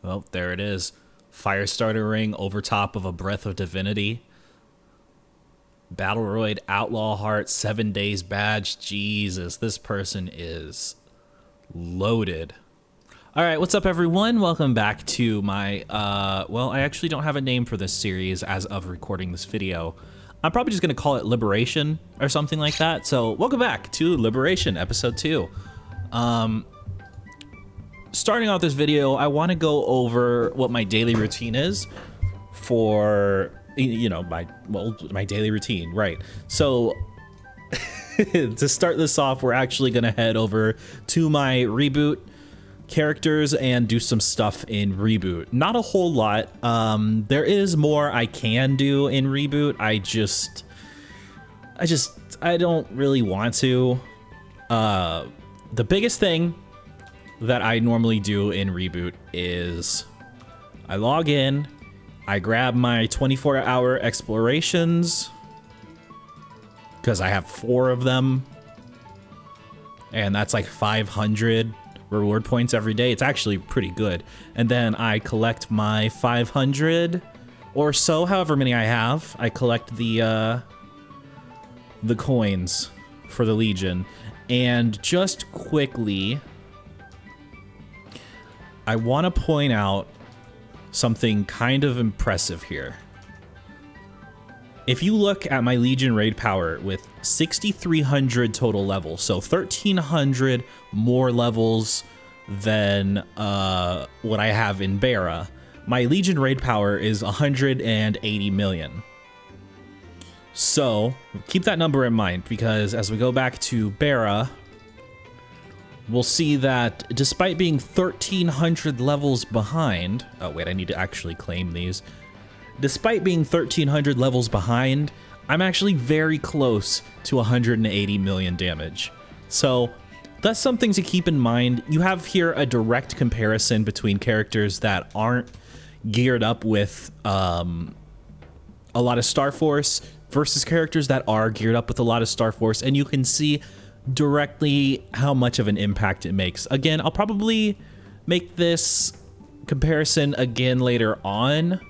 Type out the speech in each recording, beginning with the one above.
Oh, there it is. Firestarter ring over top of a Breath of Divinity. Battleroid Outlaw Heart 7 days badge. Jesus, this person is loaded. All right, what's up, everyone? Welcome back to my, well, I actually don't have a name for this series as of recording this video. I'm probably just going to call it Liberation or something like that. So welcome back to Liberation, episode 2. Starting out this video, I want to go over what my daily routine is for, you know, my daily routine, right? So to start this off, we're actually going to head over to my reboot characters and do some stuff in reboot. Not a whole lot. There is more I can do in reboot. I don't really want to. The biggest thing that I normally do in reboot is I log in, I grab my 24-hour explorations because I have 4 of them, and that's like 500 reward points every day. It's actually pretty good. And then I collect my 500 or so, however many I have. I collect the coins for the Legion. And just quickly, I want to point out something kind of impressive here. If you look at my Legion raid power with 6,300 total levels, so 1,300 more levels than what I have in Bera, my Legion raid power is 180 million. So keep that number in mind, because as we go back to Bera, we'll see that despite being 1,300 levels behind, oh wait, I need to actually claim these. Despite being 1,300 levels behind, I'm actually very close to 180 million damage. So that's something to keep in mind. You have here a direct comparison between characters that aren't geared up with a lot of Star Force versus characters that are geared up with a lot of Star Force, and you can see directly how much of an impact it makes. Again, I'll probably make this comparison again later on.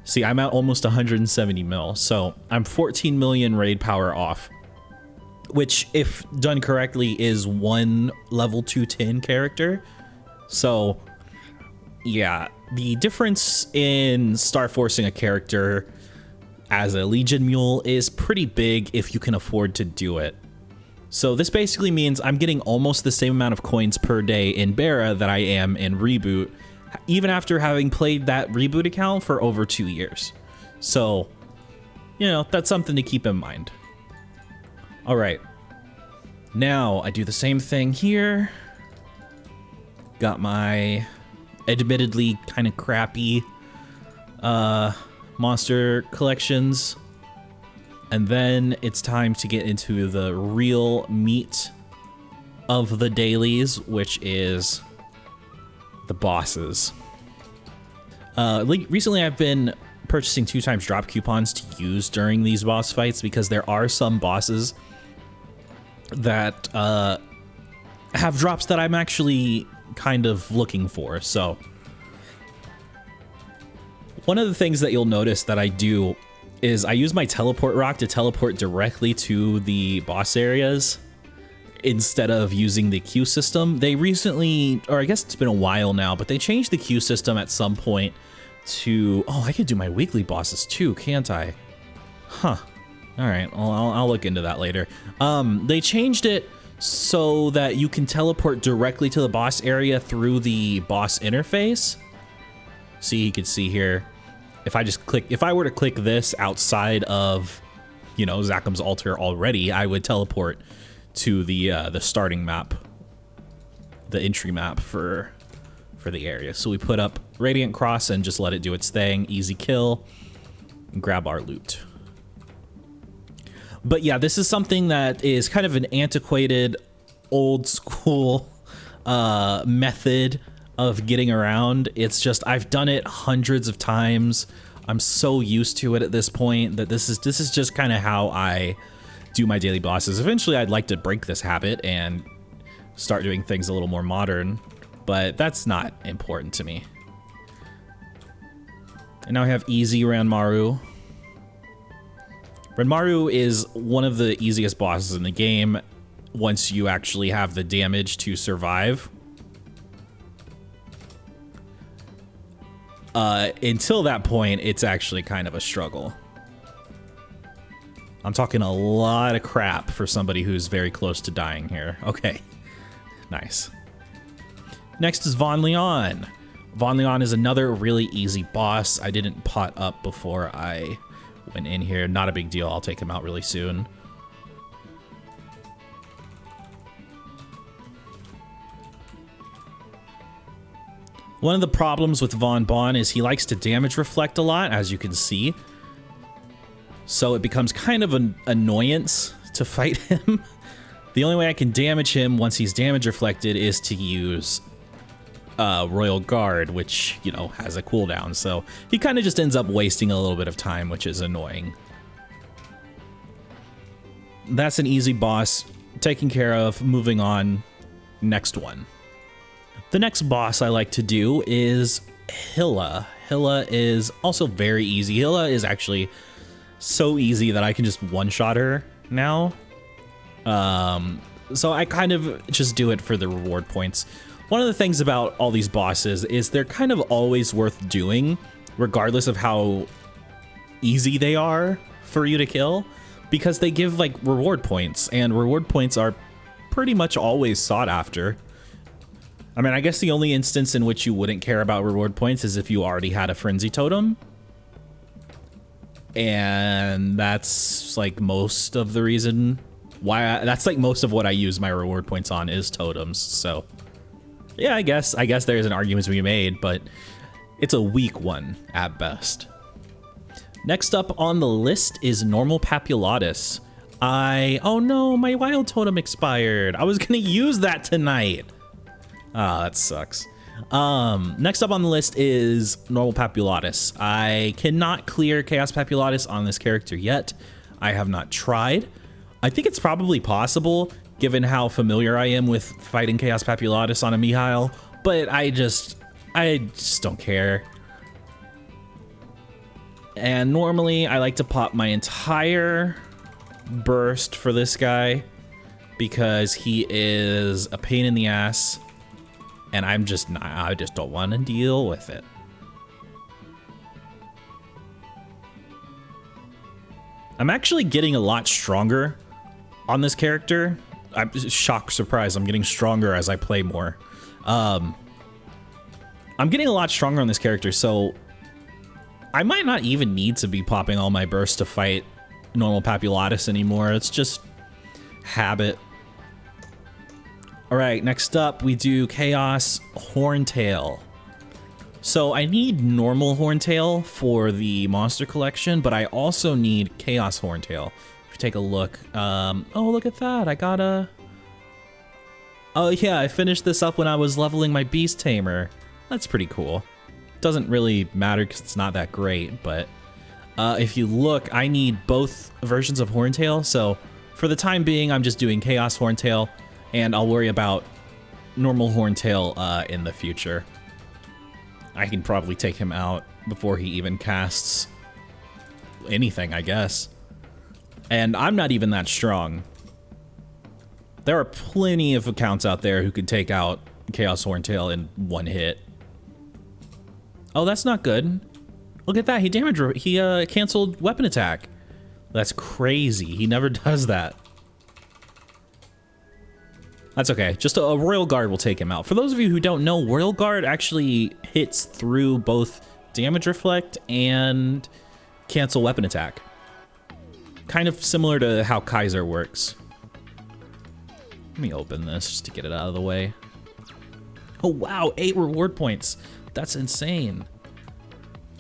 See, I'm at almost 170 mil, so I'm 14 million raid power off, which, if done correctly, is one level 210 character. So yeah, the difference in Star Forcing a character as a Legion Mule is pretty big if you can afford to do it. So this basically means I'm getting almost the same amount of coins per day in Bera that I am in Reboot, even after having played that Reboot account for over 2 years. So, you know, that's something to keep in mind. All right, now I do the same thing here. Got my admittedly kind of crappy monster collections. And then it's time to get into the real meat of the dailies, which is the bosses. Recently I've been purchasing 2x drop coupons to use during these boss fights, because there are some bosses that have drops that I'm actually kind of looking for. So one of the things that you'll notice that I do is I use my teleport rock to teleport directly to the boss areas instead of using the queue system. They recently, or I guess it's been a while now, but they changed the queue system at some point to, oh, I could do my weekly bosses too, can't I? Huh. All right, well, I'll look into that later. They changed it so that you can teleport directly to the boss area through the boss interface. See, you can see here, if I were to click this outside of, you know, Zakham's altar already, I would teleport to the starting map, the entry map for the area. So we put up Radiant Cross and just let it do its thing, easy kill, and grab our loot. But yeah, this is something that is kind of an antiquated, old school method of getting around. It's just, I've done it hundreds of times. I'm so used to it at this point that this is just kind of how I do my daily bosses. Eventually I'd like to break this habit and start doing things a little more modern, but that's not important to me. And now we have easy Ranmaru. Ranmaru is one of the easiest bosses in the game once you actually have the damage to survive. Until that point, it's actually kind of a struggle. I'm talking a lot of crap for somebody who's very close to dying here. Okay, nice. Next is Von Leon. Von Leon is another really easy boss. I didn't pot up before I went in here. Not a big deal. I'll take him out really soon. One of the problems with Von Bon is he likes to damage reflect a lot, as you can see. So it becomes kind of an annoyance to fight him. The only way I can damage him once he's damage reflected is to use Royal Guard, which, you know, has a cooldown. So he kind of just ends up wasting a little bit of time, which is annoying. That's an easy boss taken care of. Moving on. Next one. The next boss I like to do is Hilla. Hilla is also very easy. Hilla is actually so easy that I can just one-shot her now. So I kind of just do it for the reward points. One of the things about all these bosses is they're kind of always worth doing, regardless of how easy they are for you to kill, because they give like reward points, and reward points are pretty much always sought after. I mean, I guess the only instance in which you wouldn't care about reward points is if you already had a Frenzy Totem. And that's like most of the reason why that's like most of what I use my reward points on is totems. So yeah, I guess there's an argument to be made, but it's a weak one at best. Next up on the list is Normal Papulatus. Oh no, my wild totem expired. I was gonna use that tonight. Ah, that sucks. Next up on the list is Normal Papulatus. I cannot clear Chaos Papulatus on this character yet. I have not tried. I think it's probably possible, given how familiar I am with fighting Chaos Papulatus on a Mihile, but I just don't care. And normally I like to pop my entire burst for this guy because he is a pain in the ass. And I just don't want to deal with it. I'm actually getting a lot stronger on this character. I'm shocked, surprised. I'm getting stronger as I play more. I'm getting a lot stronger on this character, so I might not even need to be popping all my bursts to fight Normal Papulatus anymore. It's just habit. All right, next up we do Chaos Horntail. So I need normal Horntail for the monster collection, but I also need Chaos Horntail. If you take a look, oh, look at that. I got a... Oh yeah, I finished this up when I was leveling my Beast Tamer. That's pretty cool. Doesn't really matter because it's not that great, but if you look, I need both versions of Horntail. So for the time being, I'm just doing Chaos Horntail, and I'll worry about normal Horntail in the future. I can probably take him out before he even casts anything, I guess. And I'm not even that strong. There are plenty of accounts out there who could take out Chaos Horntail in one hit. Oh, that's not good. Look at that, he canceled weapon attack. That's crazy, he never does that. That's okay, just a Royal Guard will take him out. For those of you who don't know, Royal Guard actually hits through both damage reflect and cancel weapon attack. Kind of similar to how Kaiser works. Let me open this just to get it out of the way. Oh wow, 8 reward points. That's insane.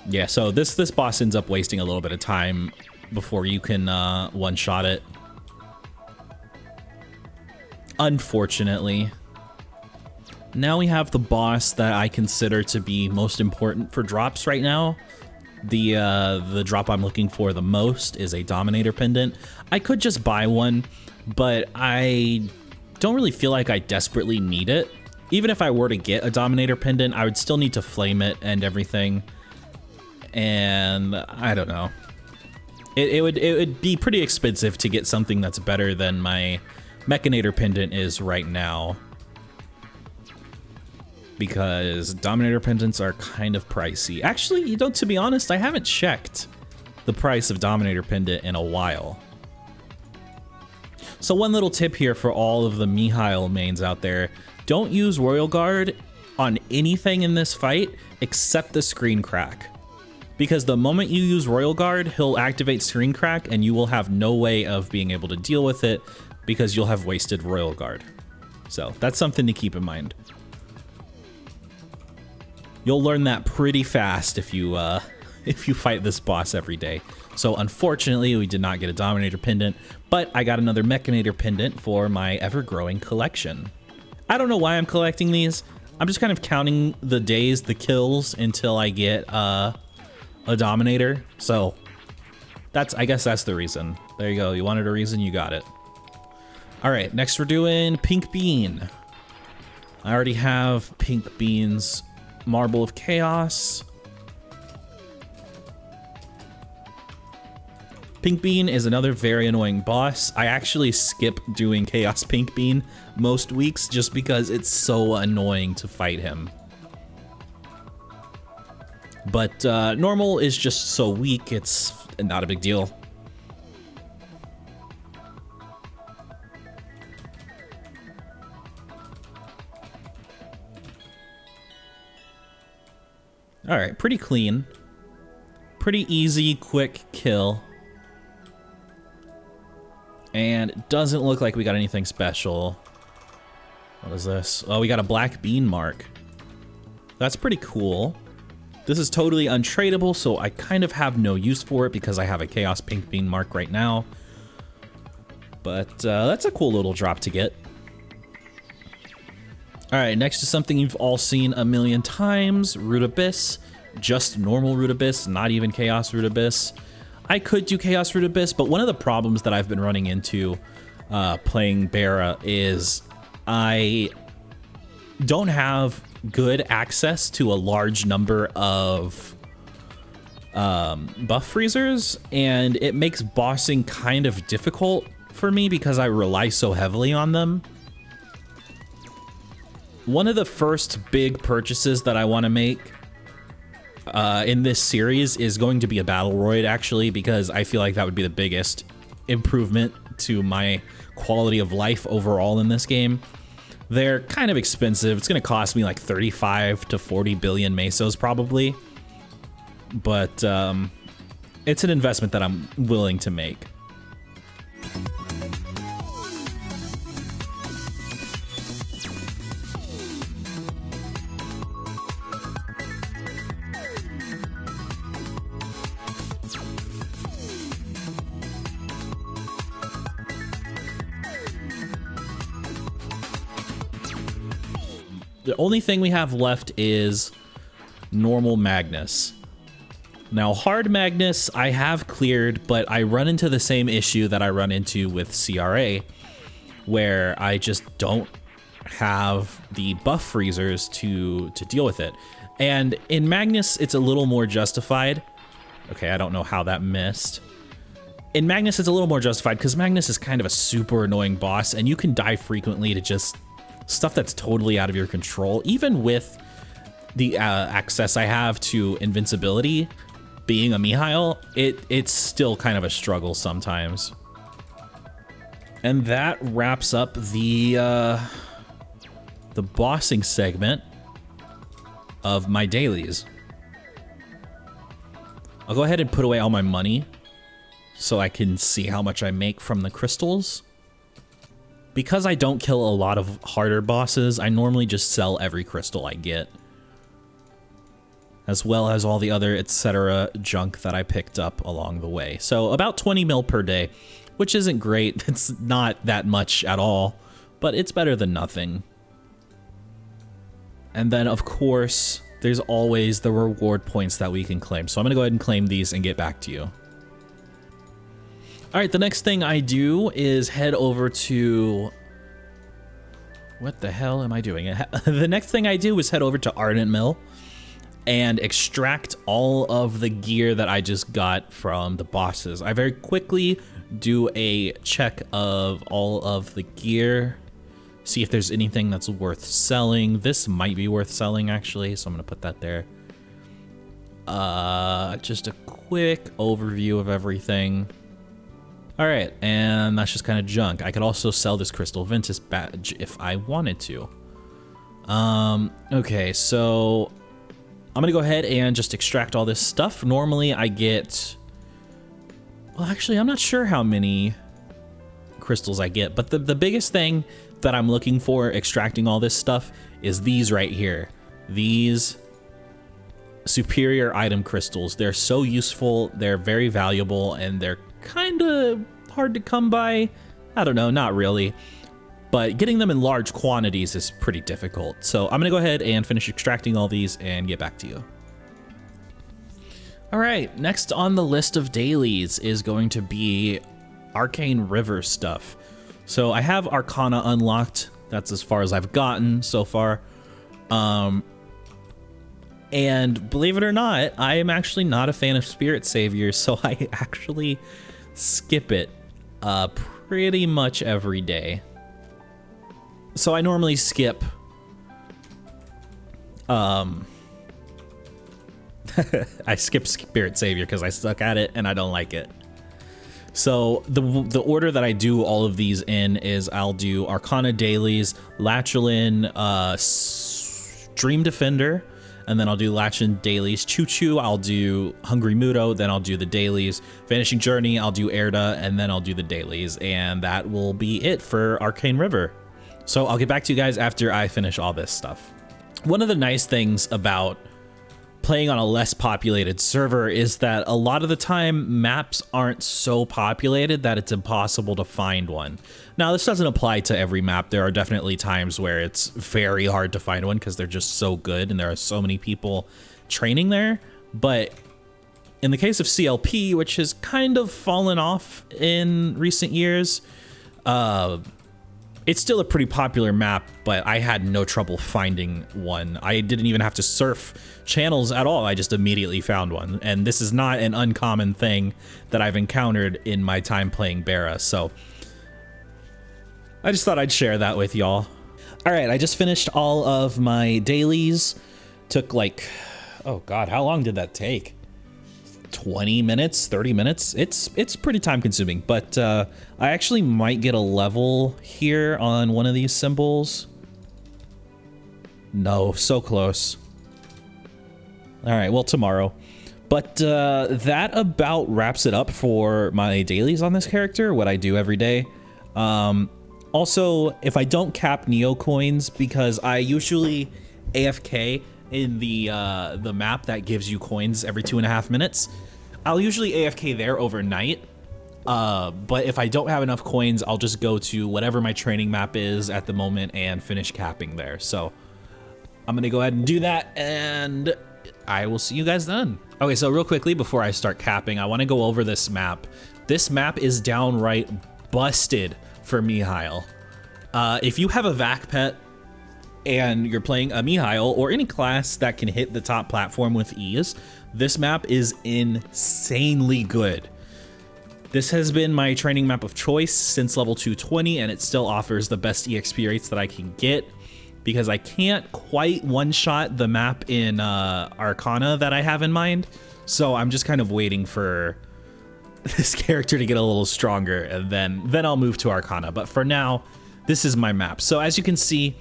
Yeah, so this boss ends up wasting a little bit of time before you can one-shot it. Unfortunately. Now we have the boss that I consider to be most important for drops right now. The drop I'm looking for the most is a Dominator Pendant. I could just buy one, but I don't really feel like I desperately need it. Even if I were to get a Dominator pendant, I would still need to flame it and everything. And I don't know. It would be pretty expensive to get something that's better than my Mechanator pendant is right now. Because Dominator pendants are kind of pricey. Actually, you know, to be honest, I haven't checked the price of Dominator pendant in a while. So one little tip here for all of the Mihile mains out there, don't use Royal Guard on anything in this fight except the screen crack. Because the moment you use Royal Guard, he'll activate screen crack and you will have no way of being able to deal with it because you'll have wasted Royal Guard. So that's something to keep in mind. You'll learn that pretty fast if you fight this boss every day. So unfortunately, we did not get a Dominator pendant, but I got another Mechanator pendant for my ever-growing collection. I don't know why I'm collecting these. I'm just kind of counting the days, the kills, until I get a Dominator. So I guess that's the reason. There you go. You wanted a reason, you got it. All right, next we're doing Pink Bean. I already have Pink Bean's Marble of Chaos. Pink Bean is another very annoying boss. I actually skip doing Chaos Pink Bean most weeks just because it's so annoying to fight him. But normal is just so weak, it's not a big deal. All right, pretty clean. Pretty easy, quick kill. And it doesn't look like we got anything special. What is this? Oh, we got a black bean mark. That's pretty cool. This is totally untradeable, so I kind of have no use for it because I have a Chaos Pink Bean mark right now. But that's a cool little drop to get. All right, next is something you've all seen a million times, Root Abyss. Just normal Root Abyss, not even Chaos Root Abyss. I could do Chaos Root Abyss, but one of the problems that I've been running into playing Bera is I don't have good access to a large number of buff freezers, and it makes bossing kind of difficult for me because I rely so heavily on them. One of the first big purchases that I want to make in this series is going to be a Battle Roid, actually, because I feel like that would be the biggest improvement to my quality of life overall in this game. They're kind of expensive. It's going to cost me like 35 to 40 billion mesos probably, but it's an investment that I'm willing to make. The only thing we have left is normal Magnus. Now, hard Magnus I have cleared, but I run into the same issue that I run into with CRA, where I just don't have the buff freezers to deal with it. And in Magnus, it's a little more justified. Okay, I don't know how that missed. In Magnus, it's a little more justified because Magnus is kind of a super annoying boss, and you can die frequently to just stuff that's totally out of your control. Even with the access I have to invincibility, being a Mihile, it's still kind of a struggle sometimes. And that wraps up the bossing segment of my dailies. I'll go ahead and put away all my money so I can see how much I make from the crystals. Because I don't kill a lot of harder bosses, I normally just sell every crystal I get, as well as all the other etc. junk that I picked up along the way. So about 20 mil per day, which isn't great. It's not that much at all, but it's better than nothing. And then, of course, there's always the reward points that we can claim. So I'm going to go ahead and claim these and get back to you. All right, the next thing I do is head over to What the hell am I doing? The next thing I do is head over to Ardent Mill and extract all of the gear that I just got from the bosses. I very quickly do a check of all of the gear, see if there's anything that's worth selling. This might be worth selling, actually, so I'm gonna put that there. Just a quick overview of everything. All right, and that's just kind of junk. I could also sell this Crystal Ventus badge if I wanted to. Okay, so I'm gonna go ahead and just extract all this stuff. Normally I get, well, actually, I'm not sure how many crystals I get, but the biggest thing that I'm looking for extracting all this stuff is these right here. These superior item crystals. They're so useful, they're very valuable, and they're kind of hard to come by. I don't know, not really, but getting them in large quantities is pretty difficult. So I'm gonna go ahead and finish extracting all these and get back to you. All right, next on the list of dailies is going to be Arcane River stuff. So I have Arcana unlocked. That's as far as I've gotten so far. And believe it or not, I am actually not a fan of Spirit Saviors, so I actually skip it pretty much every day. So I normally skip I skip Spirit Savior because I suck at it and I don't like it. So the order that I do all of these in is I'll do Arcana dailies, Lachlan, Dream Defender, and then I'll do Lachlan dailies. Choo Choo, I'll do Hungry Mudo, then I'll do the dailies. Vanishing Journey, I'll do Erda, and then I'll do the dailies. And that will be it for Arcane River. So I'll get back to you guys after I finish all this stuff. One of the nice things about playing on a less populated server is that a lot of the time maps aren't so populated that it's impossible to find one. Now, this doesn't apply to every map. There are definitely times where it's very hard to find one because they're just so good and there are so many people training there. But in the case of CLP, which has kind of fallen off in recent years, it's still a pretty popular map, but I had no trouble finding one. I didn't even have to surf channels at all. I just immediately found one. And this is not an uncommon thing that I've encountered in my time playing Bera. So I just thought I'd share that with y'all. All right, I just finished all of my dailies. Took like, oh God, how long did that take? 20 minutes, 30 minutes. It's pretty time consuming, but I actually might get a level here on one of these symbols. No, so close. All right, well, tomorrow. But that about wraps it up for my dailies on this character, what I do every day. Also, if I don't cap Neo coins, because I usually AFK in the map that gives you coins every 2.5 minutes, I'll usually AFK there overnight. But if I don't have enough coins, I'll just go to whatever my training map is at the moment and finish capping there. So I'm gonna go ahead and do that, and I will see you guys then. Okay, so real quickly before I start capping, I want to go over this map. This map is downright busted for Mihile. If you have a vac pet and you're playing a Mihile or any class that can hit the top platform with ease, this map is insanely good. This has been my training map of choice since level 220, and it still offers the best EXP rates that I can get because I can't quite one-shot the map in Arcana that I have in mind. So I'm just kind of waiting for this character to get a little stronger, and then I'll move to Arcana. But for now, this is my map. So as you can see,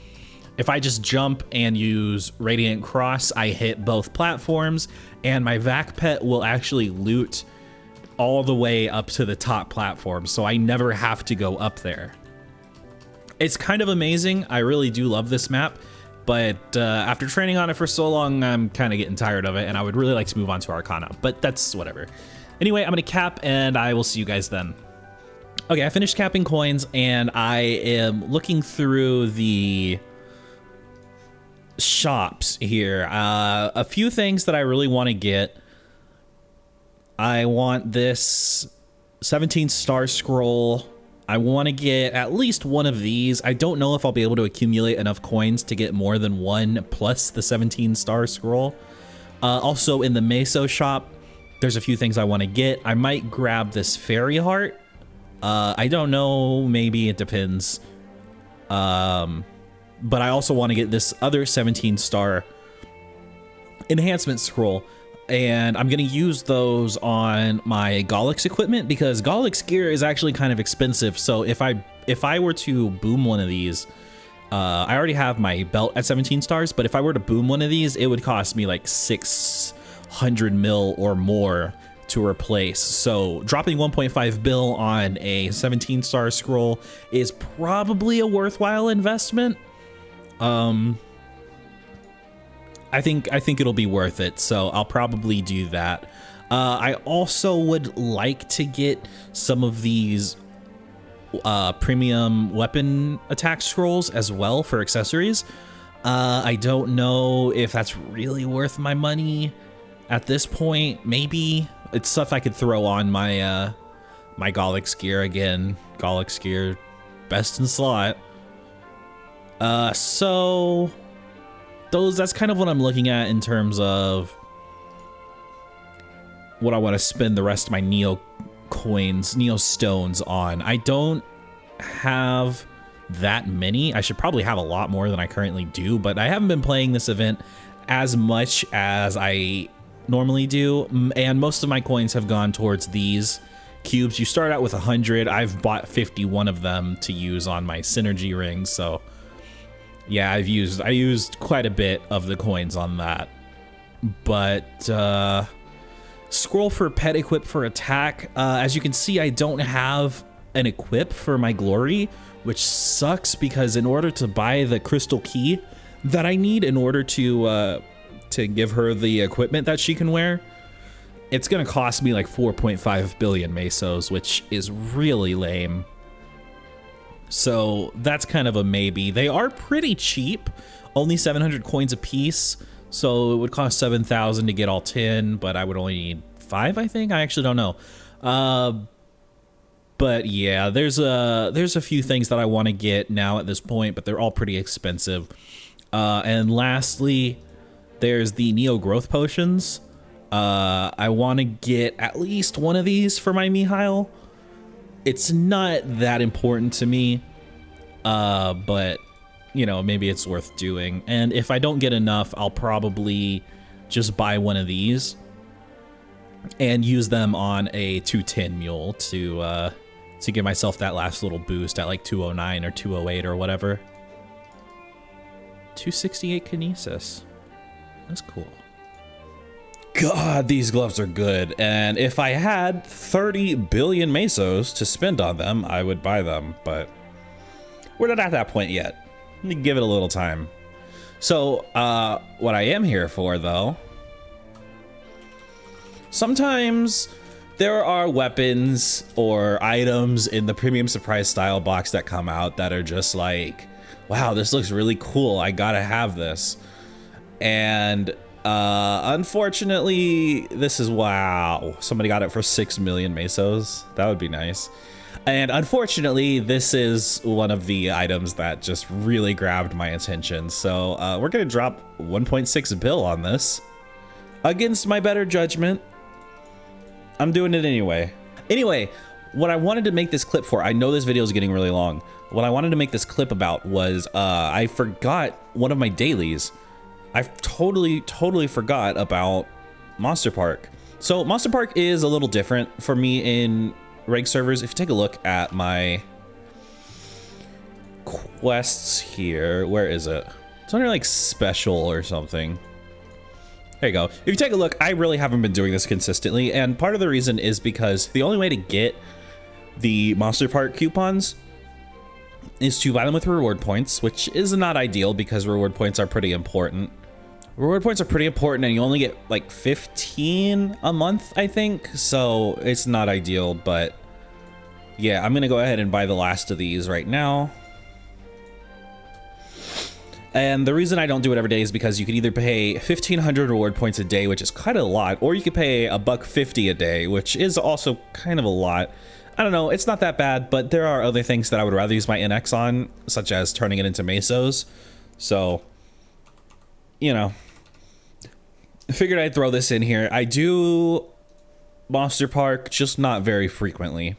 if I just jump and use Radiant Cross, I hit both platforms, and my vac pet will actually loot all the way up to the top platform, so I never have to go up there. It's kind of amazing. I really do love this map, but after training on it for so long, I'm kind of getting tired of it, and I would really like to move on to Arcana, but that's whatever. Anyway, I'm gonna cap, and I will see you guys then. Okay, I finished capping coins, and I am looking through the shops here. A few things that I really want to get. I want this 17 star scroll. I want to get at least one of these. I don't know if I'll be able to accumulate enough coins to get more than one plus the 17-star scroll. Also in the Meso shop, there's a few things I want to get. I might grab this fairy heart. I don't know, maybe it depends. But I also want to get this other 17-star enhancement scroll. And I'm going to use those on my Gollix equipment because Gollix gear is actually kind of expensive. So if I were to boom one of these, I already have my belt at 17 stars, but if I were to boom one of these, it would cost me like 600 mil or more to replace. So dropping 1.5 bill on a 17-star scroll is probably a worthwhile investment. I think it'll be worth it, so I'll probably do that. I also would like to get some of these premium weapon attack scrolls as well for accessories. I don't know if that's really worth my money at this point. Maybe it's stuff I could throw on my my Gollix gear again. Gollix gear, best in slot. So that's kind of what I'm looking at in terms of what I want to spend the rest of my Neo coins, Neo stones on. I don't have that many. I should probably have a lot more than I currently do, but I haven't been playing this event as much as I normally do, and most of my coins have gone towards these cubes. You start out with 100. I've bought 51 of them to use on my synergy rings, so yeah, I used quite a bit of the coins on that. But scroll for pet equip for attack. As you can see, I don't have an equip for my glory, which sucks because in order to buy the crystal key that I need in order to give her the equipment that she can wear, it's gonna cost me like 4.5 billion mesos, which is really lame. So that's kind of a maybe. They are pretty cheap, only 700 coins a piece. So it would cost 7,000 to get all 10, but I would only need 5, I think. I actually don't know. But yeah, there's a few things that I want to get now at this point, but they're all pretty expensive. And lastly, there's the Neo growth potions. I want to get at least one of these for my Mihile. It's not that important to me, but you know, maybe it's worth doing. And if I don't get enough, I'll probably just buy one of these and use them on a 210 mule to give myself that last little boost at like 209 or 208 or whatever. 268 kinesis. That's cool. God, these gloves are good, and if I had 30 billion mesos to spend on them, I would buy them, but we're not at that point yet. Let me give it a little time. So, what I am here for, though, sometimes there are weapons or items in the premium surprise style box that come out that are just like, wow, this looks really cool, I gotta have this. And unfortunately, this is, wow, somebody got it for 6 million mesos. That would be nice. And unfortunately, this is one of the items that just really grabbed my attention. So we're gonna drop 1.6 bill on this against my better judgment. I'm doing it anyway. Anyway, what I wanted to make this clip for, I know this video is getting really long. What I wanted to make this clip about was I forgot one of my dailies. I totally forgot about Monster Park. So Monster Park is a little different for me in reg servers. If you take a look at my quests here, where is it? It's under like special or something. There you go. If you take a look, I really haven't been doing this consistently, and part of the reason is because the only way to get the Monster Park coupons is to buy them with reward points, which is not ideal because reward points are pretty important. Reward points are pretty important, and you only get like 15 a month, I think, so it's not ideal. But yeah, I'm gonna go ahead and buy the last of these right now. And the reason I don't do it every day is because you could either pay 1,500 reward points a day, which is kind of a lot, or you could pay $1.50 a day, which is also kind of a lot. I don't know, it's not that bad, but there are other things that I would rather use my NX on, such as turning it into mesos. So, you know, I figured I'd throw this in here. I do Monster Park, just not very frequently.